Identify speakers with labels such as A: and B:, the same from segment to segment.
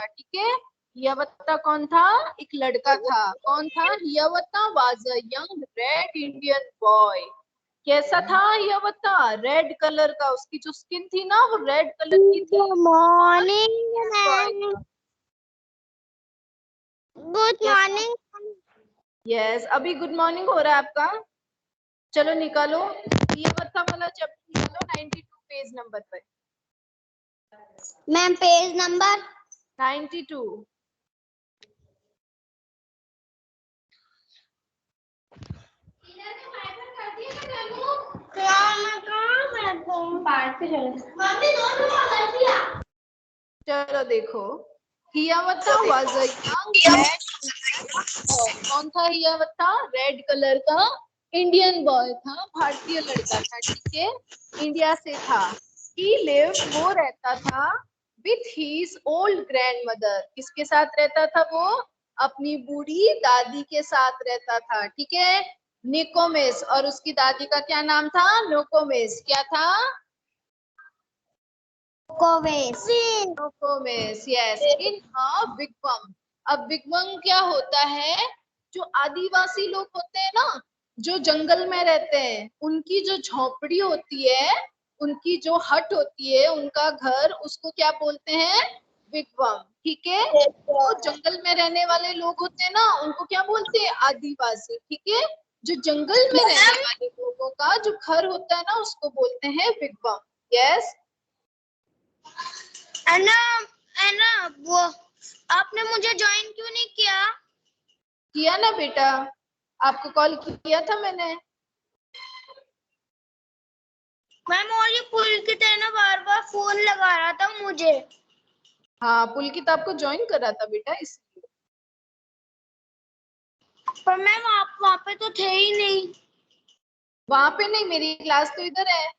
A: ठीक है। हियावत्ता कौन था? एक लड़का था। कौन था? Hiawatha was a young red Indian boy. कैसा था हियावत्ता? रेड कलर का, उसकी जो स्किन थी ना वो रेड कलर की थी।
B: Good morning
A: boy
B: ma'am.
A: था।
B: Good morning.
A: यस, अभी गुड मॉर्निंग हो रहा है आपका। चलो निकालो हियावत्ता वाला चैप्टर, निकालो 92 पेज नंबर पर।
B: Ma'am page number
A: 92।
B: पार्ट पे चले।
A: चलो देखो, हियावत्ता वाज अ यंग रेड। कौन था हियावत्ता? रेड कलर का इंडियन बॉय था, भारतीय लड़का था। ठीक है, इंडिया से था। ही लिव्ड, वो रहता था विथ हिज ओल्ड ग्रैंडमदर। किसके साथ रहता था वो? अपनी बूढ़ी दादी के साथ रहता था। ठीक है, निकोमेस। और उसकी दादी का क्या नाम था? नोकोमेस। क्या था? नोकोमेस। यस, इन अ विगवम। अब विगवम क्या होता है? जो आदिवासी लोग होते हैं ना, जो जंगल में रहते हैं, उनकी जो झोपड़ी होती है, उनकी जो हट होती है, उनका घर, उसको क्या बोलते हैं? विगवम। ठीक है, तो जंगल में रहने वाले लोग होते हैं ना, उनको क्या बोलते हैं? आदिवासी। ठीक है, जो जंगल में रहने वाले लोगों का जो घर होता है ना, उसको बोलते हैं विगवम। यस।
B: अन्ना वो आपने मुझे ज्वाइन क्यों नहीं किया?
A: किया ना बेटा, आपको कॉल किया था मैंने।
B: मैम और ये पुलकित है ना बार बार फोन लगा रहा था मुझे।
A: हाँ, पुलकित आपको ज्वाइन करा था बेटा, इसलिए।
B: पर मैम आप वहाँ पे तो थे ही नहीं।
A: वहां पे नहीं, मेरी क्लास तो इधर है।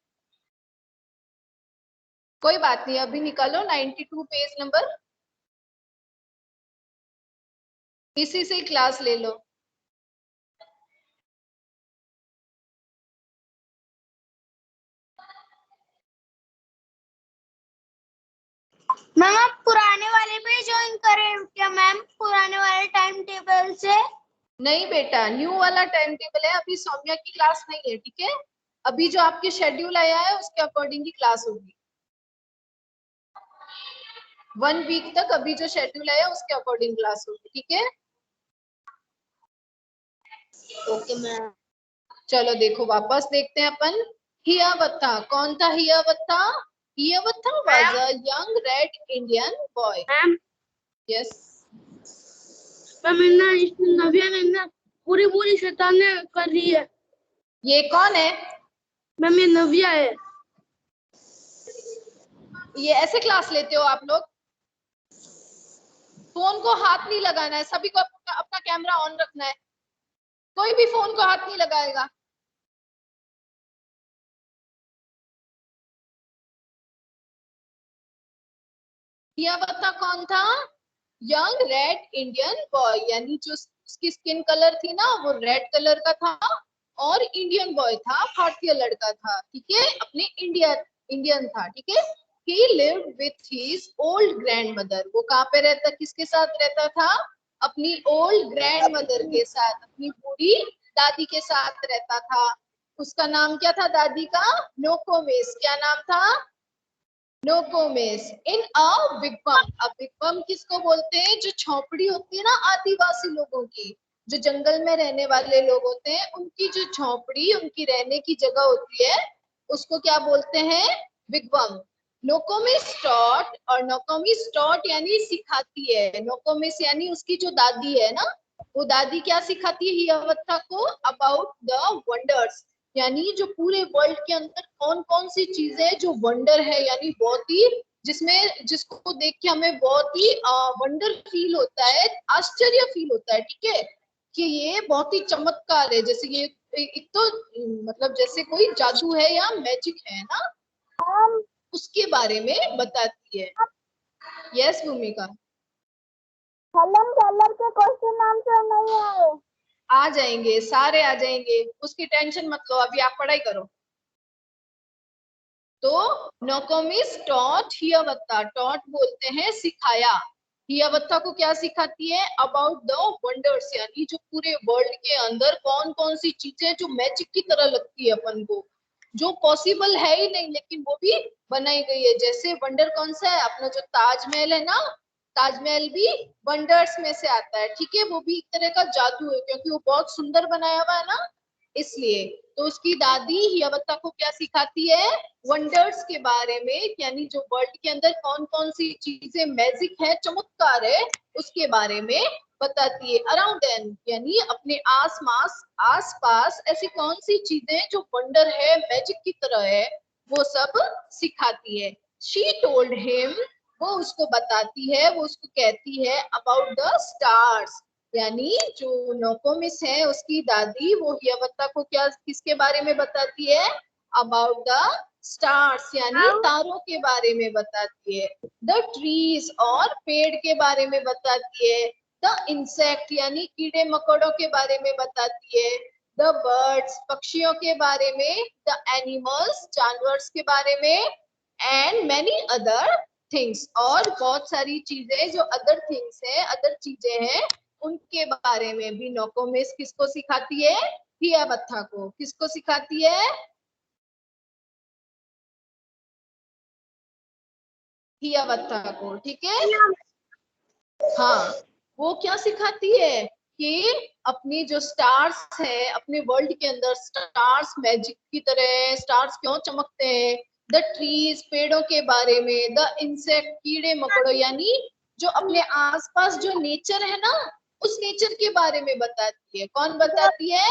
A: कोई बात नहीं, अभी निकालो 92 पेज नंबर, इसी से क्लास ले लो।
B: मैम आप पुराने वाले पे ज्वाइन करें क्या मैम? पुराने वाले टाइम टेबल से?
A: नहीं बेटा, न्यू वाला टाइम टेबल है, अभी सौम्या की क्लास नहीं है। ठीक है, अभी जो आपके शेड्यूल आया है उसके अकॉर्डिंग ही क्लास होगी। 1 वीक तक अभी जो शेड्यूल आया है उसके अकॉर्डिंग क्लास होगी। ठीक है,
B: ओके मैम।
A: चलो देखो, वापस देखते हैं अपन। हियावत्ता कौन था? Hiawatha, Hiawatha was a young red Indian boy.
B: Ma'am
A: yes.
B: Ma'am इसने नव्या ने ना पूरी पूरी शैतानी कर रही है।
A: ये कौन है?
B: मैम ये नव्या है।
A: ये ऐसे क्लास लेते हो आप लोग? फोन को हाथ नहीं लगाना है, सभी को अपना कैमरा ऑन रखना है, कोई भी फोन को हाथ नहीं लगाएगा। हियावत्ता कौन था? यंग रेड इंडियन बॉय, यानी जो उसकी स्किन कलर थी ना वो रेड कलर का था, और इंडियन बॉय था, भारतीय लड़का था। ठीक है, अपने इंडियन था। ठीक है, ही lived with his old grandmother. वो कहाँ पे रहता, किसके साथ रहता था? अपनी ओल्ड ग्रैंडमदर के साथ, अपनी बूढ़ी दादी के साथ रहता था। उसका नाम क्या था दादी का? नोकोमेस। क्या नाम था? नोकोमेस। इन अ विगवम। अब विगवम किसको बोलते हैं? जो झोपड़ी होती है ना आदिवासी लोगों की, जो जंगल में रहने वाले लोग होते हैं, उनकी जो झोपड़ी, उनकी रहने की जगह होती है, उसको क्या बोलते हैं? विगवम। नोकोमिस टॉट, और नोकोमिस टॉट यानी सिखाती है। नोकोमिस यानी उसकी जो दादी है ना, वो दादी क्या सिखाती है हियावत्ता को? अबाउट द वंडर्स, यानी जो पूरे वर्ल्ड के अंदर कौन कौन सी चीजें जो वंडर है, यानी बहुत ही, जिसमें जिसको देख के हमें बहुत ही वंडर फील होता है, आश्चर्य फील होता है। ठीक है, कि ये बहुत ही चमत्कार है, जैसे ये एक तो मतलब जैसे कोई जादू है या मैजिक है ना, उसके बारे में बताती है। यस भूमिका।
B: कलम कलर के क्वेश्चन आंसर नहीं आए।
A: आ जाएंगे, सारे आ जाएंगे, उसकी टेंशन मत लो, अभी आप पढ़ाई करो। तो नोकोमिस टॉट हियावत्ता, टॉट बोलते हैं सिखाया, हियावत्ता को क्या सिखाती है? अबाउट द वंडर्स, यानी जो पूरे वर्ल्ड के अंदर कौन कौन सी चीजें जो मैजिक की तरह लगती है अपन को, जो पॉसिबल है ही नहीं लेकिन वो भी बनाई गई है। जैसे वंडर कौन सा है? अपना जो ताजमहल है ना, ताजमहल भी वंडर्स में से आता है, ठीक है। वो भी एक तरह का जादू है क्योंकि वो बहुत सुंदर बनाया हुआ है ना, इसलिए। तो उसकी दादी हियावत्ता को क्या सिखाती है? वंडर्स के बारे में, यानी जो वर्ल्ड के अंदर कौन कौन सी चीजें मैजिक है, चमत्कार है, उसके बारे में बताती है। अराउंड एन, यानी अपने आस पास ऐसी कौन सी चीजें जो वंडर है, मैजिक की तरह है, वो सब सिखाती है। शी टोल्ड हिम, वो उसको बताती है, वो उसको कहती है अबाउट द स्टार्स, यानी जो नोकोमिस है उसकी दादी, वो हियावत्ता को क्या, किसके बारे में बताती है? अबाउट द स्टार्स, यानी तारों के बारे में बताती है। द ट्रीज, और पेड़ के बारे में बताती है। द इंसेक्ट, यानी कीड़े मकोड़ों के बारे में बताती है। द बर्ड्स, पक्षियों के बारे में। द एनिमल्स, जानवर के बारे में। एंड मैनी अदर थिंग्स, और बहुत सारी चीजें जो अदर थिंग्स है, अदर चीजें हैं, उनके बारे में भी नोकोमिस किसको सिखाती है? हियावत्ता को। किसको सिखाती है? हियावत्ता को, ठीक है। हाँ, वो क्या सिखाती है कि अपनी जो स्टार्स है, अपने वर्ल्ड के अंदर स्टार्स मैजिक की तरह है, स्टार्स क्यों चमकते हैं। द ट्रीज, पेड़ों के बारे में। द इंसेक्ट, कीड़े मकोड़ों, यानी जो अपने आसपास जो नेचर है ना, उस नेचर के बारे में बताती है। कौन बताती है?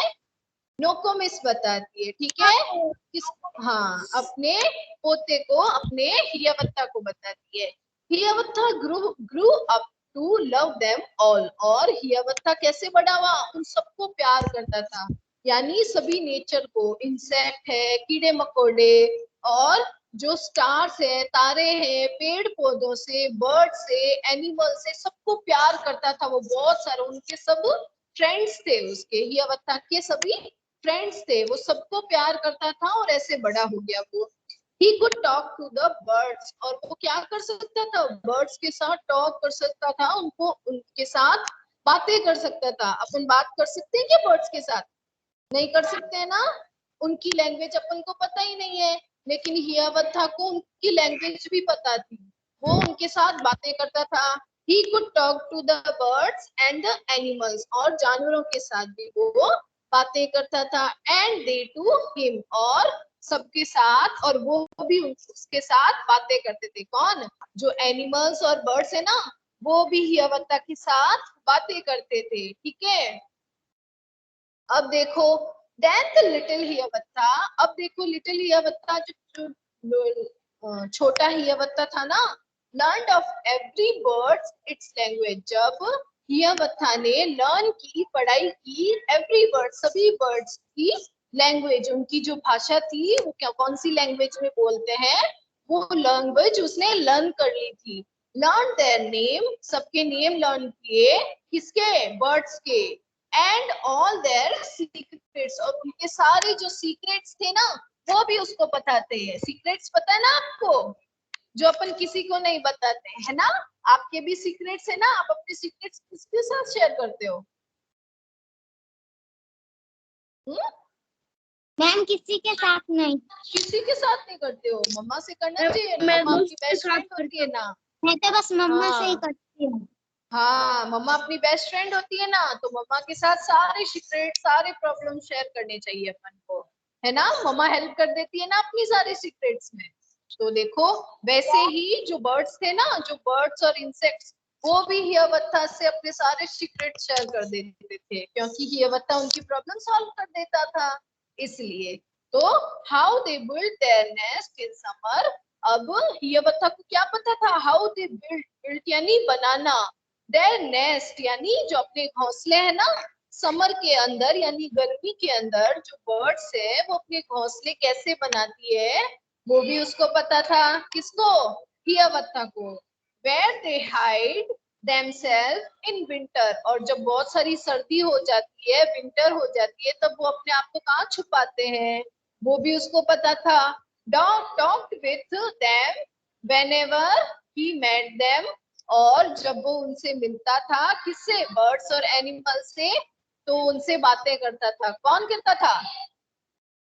A: नोकोमिस बताती है, ठीक है। किस, हाँ, अपने पोते को, अपने हियावत्ता को बताती है। Hiawatha grew up to love them all, और हियावत्ता कैसे बड़ा हुआ? उन सबको प्यार करता था, यानी सभी नेचर को, इंसेक्ट है, कीड़े मकोड़े, और जो स्टार्स है, तारे हैं, पेड़ पौधों से, बर्ड से, एनिमल से, सबको प्यार करता था वो। बहुत सारे उनके सब फ्रेंड्स थे, उसके हियावत्ता के सभी फ्रेंड्स थे, वो सबको प्यार करता था और ऐसे बड़ा हो गया वो। He could talk to the birds, और वो क्या कर सकता था? बर्ड्स के साथ टॉक कर सकता था, उनको, उनके साथ बातें कर सकता था। अपन बात कर सकते हैं क्या बर्ड्स के साथ? नहीं कर सकते हैं ना, उनकी लैंग्वेज अपन को पता ही नहीं है। लेकिन हियावत्ता को उनकी लैंग्वेज भी पता थी, वो उनके साथ बातें करता था। He could talk to the birds and the animals, और जानवरों के साथ भी वो बातें करता था। एंड दे टू हिम, और सबके साथ, और वो भी उसके साथ बातें करते थे। कौन? जो एनिमल्स और बर्ड्स है ना, वो भी हियावत्ता के साथ बातें करते थे, ठीक है। अब देखो, देन द लिटिल हियावत्ता, अब देखो लिटिल हियावत्ता जो छोटा हियावत्ता था ना, learn of every birds it's language, जब हियावत्ता ने लर्न की, पढ़ाई की, एवरी बर्ड, सभी बर्ड्स की लैंग्वेज, उनकी जो भाषा थी, वो क्या, कौन सी लैंग्वेज में बोलते हैं, वो लैंग्वेज उसने लर्न कर ली थी। लर्न देयर नेम, सबके नेम लर्न किए, किसके? बर्ड्स के। एंड ऑल देयर सीक्रेट्स, और उनके सारे जो सीक्रेट्स थे ना, वो भी उसको बताते हैं। सीक्रेट्स पता है ना आपको, जो अपन किसी को नहीं बताते, है ना। आपके भी सीक्रेट्स है ना, आप अपने सीक्रेट्स किसके साथ शेयर करते हो?
B: मैम किसी के साथ नहीं।
A: किसी के साथ नहीं करते हो? मम्मा से करना चाहिए,
B: मैं
A: मम्मा आपकी
B: दोस्त के
A: बेस्ट
B: साथ
A: फ्रेंड होती है ना।
B: मैं तो बस मम्मा से ही
A: हाँ,
B: करती हूँ।
A: हाँ, मम्मा अपनी बेस्ट फ्रेंड होती है ना, तो मम्मा के साथ सारे सीक्रेट, सारे प्रॉब्लम शेयर करने चाहिए अपन को, है ना। मम्मा हेल्प कर देती है ना अपनी सारे सीक्रेट्स में। तो देखो, वैसे ही जो बर्ड्स थे ना, जो बर्ड्स और इंसेक्ट्स, वो भी हियावत्ता से अपने सारे सीक्रेट शेयर कर देते थे, क्योंकि हियावत्ता उनकी प्रॉब्लम सॉल्व कर देता था, इसलिए। तो how they build their nest in summer, अब हियावत्ता को क्या पता था? हाउ दे बिल्ड यानी बनाना, देयर नेस्ट यानी जो अपने घोंसले है ना, समर के अंदर यानी गर्मी के अंदर जो बर्ड्स है, वो अपने घोंसले कैसे बनाती है, वो भी उसको पता था। किसको? हियावत्ता को। Where they hide themselves in winter, और जब बहुत सारी सर्दी हो जाती है, विंटर हो जाती है, तब वो अपने आप को कहाँ छुपाते हैं, वो भी उसको पता था। Dog talked with them whenever he met them, और जब वो उनसे मिलता था, किससे, बर्ड्स और एनिमल्स से, तो उनसे बातें करता था। कौन करता था?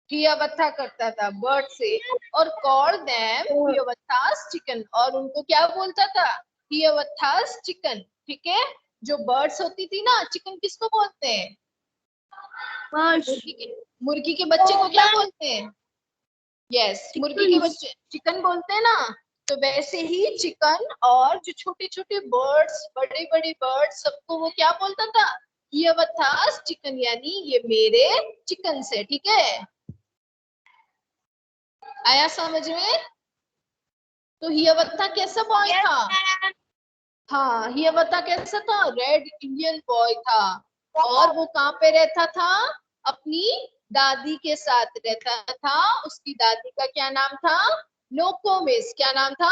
A: हियावत्था करता था बर्ड से। और कॉल देम हियावत्थास चिकन, और उनको क्या बोलता था? हियावत्थास चिकन। ठीक है, जो बर्ड्स होती थी ना, चिकन किसको बोलते हैं? मुर्गी के बच्चे को क्या बोलते हैं? यस, मुर्गी के बच्चे चिकन बोलते हैं ना। तो वैसे ही चिकन और जो छोटे छोटे बर्ड्स, बड़े बड़े बर्ड्स, सबको वो क्या बोलता था? हियावत्थास चिकन, यानी ये मेरे चिकन से। ठीक है, आया समझ में? तो हियावत्था कैसा बॉय था? हाँ, हियावत्था कैसा था? रेड इंडियन बॉय था। और वो कहाँ पे रहता था? अपनी दादी के साथ रहता था। उसकी दादी का क्या नाम था? नोकोमिस। क्या नाम था?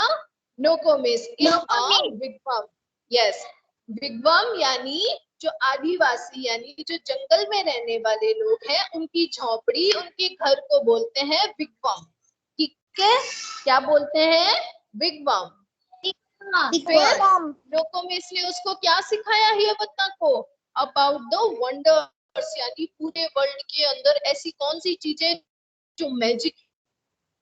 A: नोकोमिस इन अ विगवम। यस, विगवम यानी जो आदिवासी, यानी जो जंगल में रहने वाले लोग हैं, उनकी झोपड़ी, उनके घर को बोलते हैं विगवम। ठीक है, क्या बोलते हैं? विगवम। फिर नोकोमिस ने उसको क्या सिखाया हियावत्था को? अबाउट द वंडर्स, यानी पूरे वर्ल्ड के अंदर ऐसी कौन सी चीजें जो मैजिक,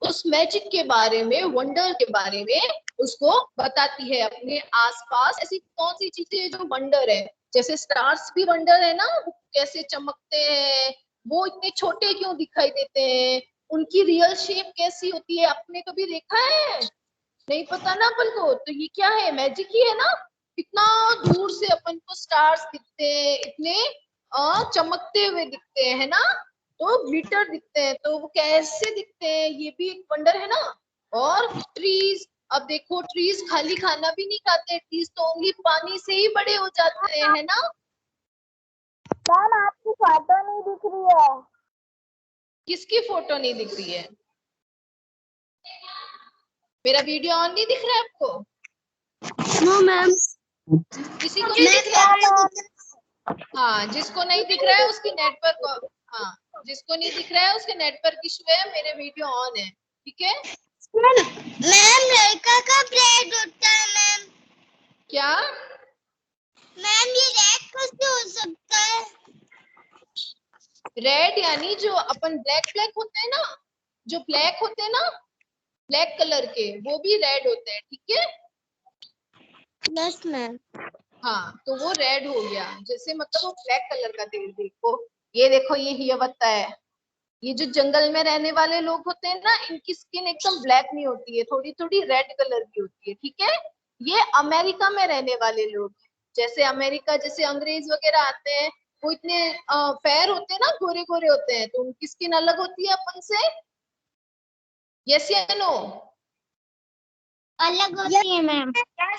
A: उस मैजिक के बारे में, वंडर के बारे में उसको बताती है। अपने आसपास ऐसी कौन सी चीजें जो वंडर है, जैसे स्टार्स भी वंडर है ना, वो कैसे चमकते हैं, वो इतने छोटे क्यों दिखाई देते हैं, उनकी रियल शेप कैसी होती है, आपने कभी देखा है? नहीं पता ना अपन को, तो ये क्या है? मैजिक ही है ना। इतना दूर से अपन को स्टार्स दिखते हैं, इतने चमकते हुए दिखते हैं, है ना। तो ग्लिटर दिखते हैं, तो वो कैसे दिखते हैं, ये भी एक वंडर है ना। और ट्रीज, अब देखो ट्रीज खाली खाना भी नहीं खाते, ट्रीज तो ओनली पानी से ही बड़े हो जाते हैं, है ना।
B: मैम आपकी फोटो नहीं दिख रही है।
A: किसकी फोटो नहीं दिख रही है? मेरा वीडियो ऑन नहीं दिख रहा है आपको?
B: नो मैम,
A: किसी को नहीं दिख रहा है? हाँ, जिसको नहीं दिख रहा है उसकी नेटवर्क, हाँ, जिसको नहीं दिख रहा है उसके नेटवर्क इशू है, मेरे वीडियो ऑन है। ठीक है,
B: मैम लड़का का ब्रेड होता है मैम।
A: क्या?
B: मैम ये रेड कैसे हो सकता है?
A: रेड यानी जो अपन ब्लैक ब्लैक होते हैं ना, जो ब्लैक होते हैं ना, ब्लैक कलर के, वो भी रेड होते हैं। ठीक है,
B: यस मैम।
A: हाँ, तो वो रेड हो गया, जैसे मतलब वो ब्लैक कलर का तेल। देखो, ये देखो, ये हियावत्ता है। ये जो जंगल में रहने वाले लोग होते हैं ना, इनकी स्किन एकदम ब्लैक नहीं होती है, थोड़ी थोड़ी रेड कलर की होती है। ठीक है, ये अमेरिका में रहने वाले लोग हैं। जैसे अमेरिका, जैसे अंग्रेज वगैरह आते हैं, वो इतने फेयर होते हैं ना, गोरे गोरे होते हैं, तो उनकी स्किन अलग होती है अपन से। यस या नो?
B: अलग होती है मैम।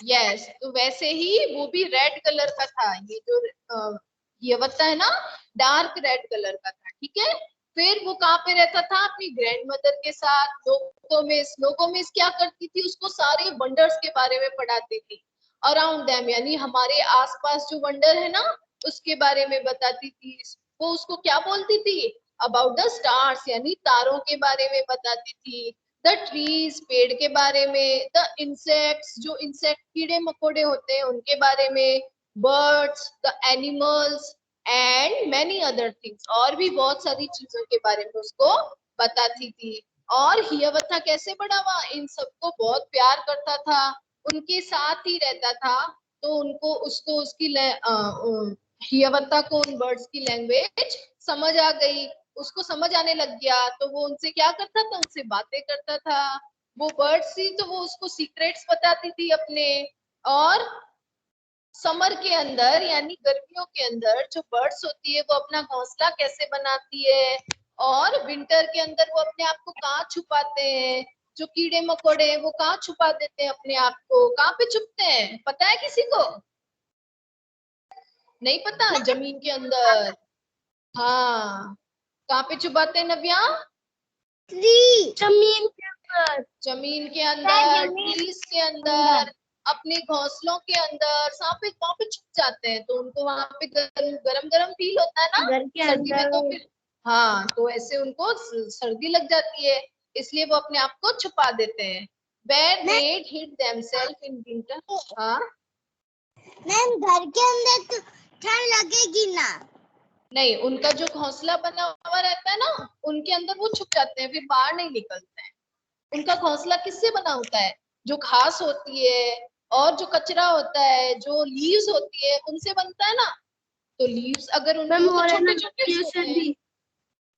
A: यस, तो वैसे ही वो भी रेड कलर का था। ये जो ये बता है ना, डार्क रेड कलर का था। ठीक है, फिर वो कहाँ पे रहता था? अपनी ग्रैंड मदर के साथ। नोकोमिस, नोकोमिस क्या करती थी? उसको सारे वंडर्स के बारे में पढ़ाती थी। अराउंड देम, यानी हमारे आसपास जो वंडर है ना, उसके बारे में बताती थी। वो उसको क्या बोलती थी? अबाउट द स्टार्स, यानी तारों के बारे में बताती थी। द ट्रीज, पेड़ के बारे में। द इंसेक्ट्स, जो इंसेक्ट कीड़े मकोड़े होते हैं उनके बारे में। Birds, the animals and many other things, और भी बहुत सारी चीजों के बारे में उसको बताती थी। और हियावत्था कैसे बड़ा हुआ? इन सबको बहुत प्यार करता था, उनके साथ ही रहता था। तो उनको, उसको उसकी हियावत्था को उन बर्ड्स की लैंग्वेज समझ आ गई, उसको समझ आने लग गया। तो वो उनसे क्या करता था? उनसे बातें करता था। वो बर्ड्स थी तो वो उसको सीक्रेट्स बताती थी अपने। और समर के अंदर, यानी गर्मियों के अंदर, जो बर्ड्स होती है वो अपना घोंसला कैसे बनाती है, और विंटर के अंदर वो अपने आप को कहाँ छुपाते हैं, जो कीड़े मकोड़े हैं वो कहाँ छुपा देते हैं अपने आप को, कहाँ पे छुपते हैं, पता है किसी को? नहीं पता? जमीन के अंदर। हाँ, कहाँ पे छुपाते हैं नव्या?
B: जमीन के ऊपर।
A: जमीन के अंदर,
B: जमीन
A: ट्रीज के अंदर, अपने घोंसलों के अंदर। सांप वहां पे छुप जाते हैं, तो उनको वहां पे गरम गरम फील होता है ना,
B: घर के
A: सर्दी में,
B: अंदर।
A: तो फिर हाँ, तो ऐसे उनको सर्दी लग जाती है, इसलिए वो अपने आप को छुपा देते हैं। Where they hid themselves in winter. हाँ,
B: मैम घर के अंदर तो ठंड लगेगी ना?
A: नहीं, उनका जो घोंसला बना हुआ रहता है ना, उनके अंदर वो छुप जाते हैं, फिर बाहर नहीं निकलते हैं। उनका घोंसला किससे बना होता है? जो घास होती है और जो कचरा होता है, जो लीव्स होती है, उनसे बनता है ना। तो लीव्स अगर उनके वो तो छोटे छोटे से होते हैं।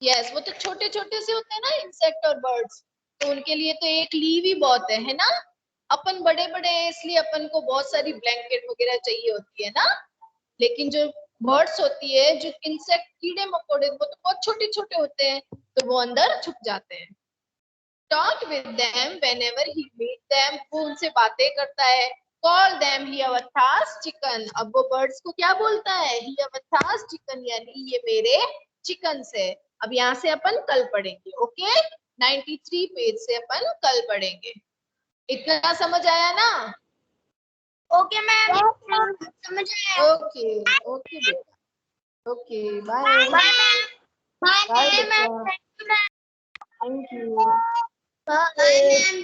A: यस, वो तो छोटे छोटे से होते हैं ना इंसेक्ट और बर्ड्स। तो उनके लिए तो एक लीव ही बहुत है ना। अपन बड़े बड़े हैं, इसलिए अपन को बहुत सारी ब्लैंकेट वगैरह चाहिए होती है ना। लेकिन जो बर्ड्स होती है, जो इंसेक्ट कीड़े मकोड़े, वो तो बहुत छोटे छोटे होते हैं, तो वो अंदर छुप जाते हैं। Talk with them whenever he meet them, वो उनसे बातें करता है। कॉल देम हियावथास चिकन, अब वो बर्ड्स को क्या बोलता है? हियावथास चिकन, यानी ये मेरे चिकन है। अब यहाँ से अपन कल पढ़ेंगे। ओके, 93 पेज से अपन कल पढ़ेंगे। इतना समझ आया ना?
B: ओके मैम, समझ आया।
A: ओके ओके बेटा, okay bye.
B: Bye ma'am.
A: Bye
B: bye
A: बेटा,
B: ma'am.
A: Thank you.
B: Bye ma'am.